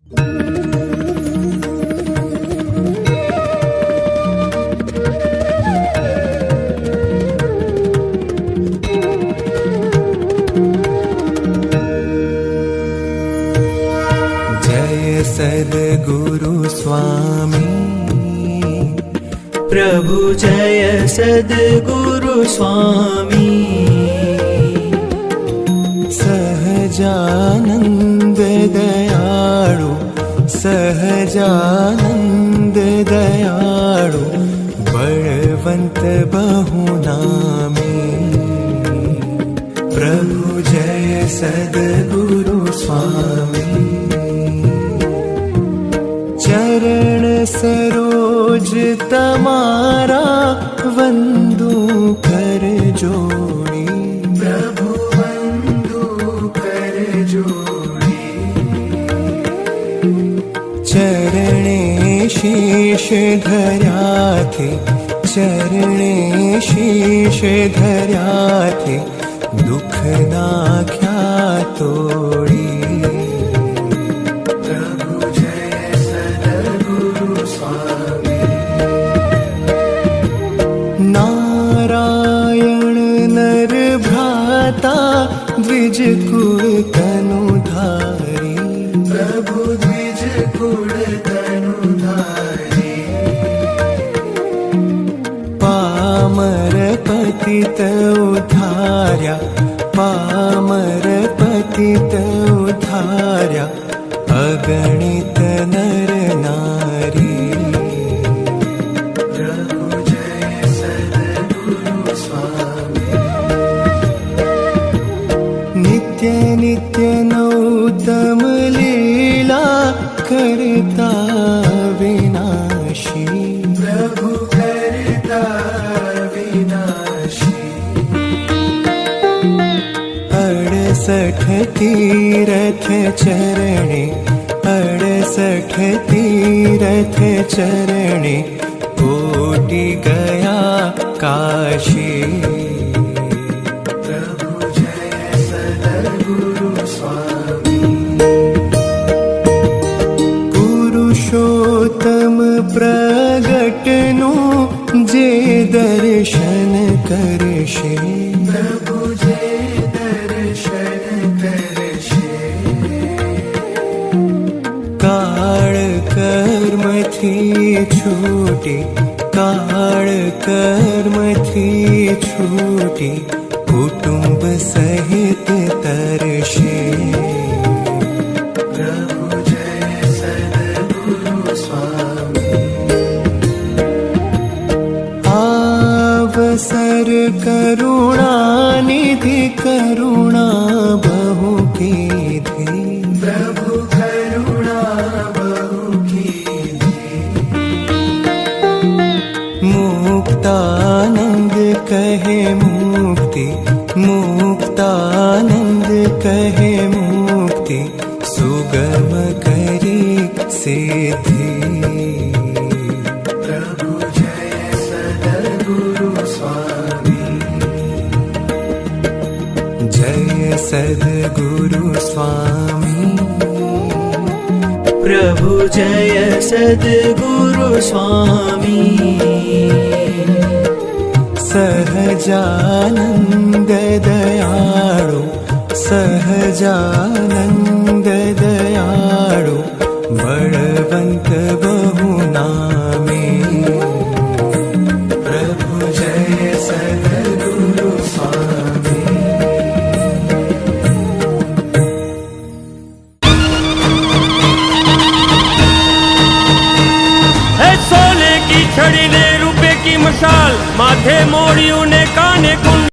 जय सद्गुरु स्वामी प्रभु जय सद्गुरु स्वामी। सहजानंद दयाळु सहजानंद दयाळु बलवंत बहुनामी। प्रभु जय सद्गुरु स्वामी। चरण सरोज तमारा वंदू कर जोड़ी। प्रभु वंदू कर जोड़ी। चरणे शीश धर्या थे चरणे शीश धर्या थे दुख नाख्या तोड़ी। नारायण नर भ्राता द्विज कुल तनुधारी। प्रभु द्विज कुल तनुधारी। पामर पतित उद्धार्या पामर पतित उद्धार्या अगणित नर नारी। नित्य नित्य नौतम लीला करता विनाशी। प्रभु करता विनाशी। 68 तीरथ चरणे 68 तीरथ चरणे कोटि गया काशी। पुरुषोत्तम प्रगटनु जे दर्शन करशे। प्रभु जे दर्शन करशे। काल कर्म थी छूटी काल कर्म थी छूटी कुटुंब सहित तरशे। अवसर करुणा निधि करुणा बहु कीधी। प्रभु करुणा बहु कीधी। मुक्तानंद कहे मुक्ति मुक्तानंद कहे मुक्ति सुगम करी सिद्धि। जय सद्गुरु स्वामी। प्रभु जय सद्गुरु स्वामी। सहजानंद दयाळु सहजानंद दयाळु बलवंत बहुनामी। प्रभु जय सद्गुरु स्वामी। सोने की छड़ी ने रुपए की मशाल माथे मोड़ियों ने काने कुंड।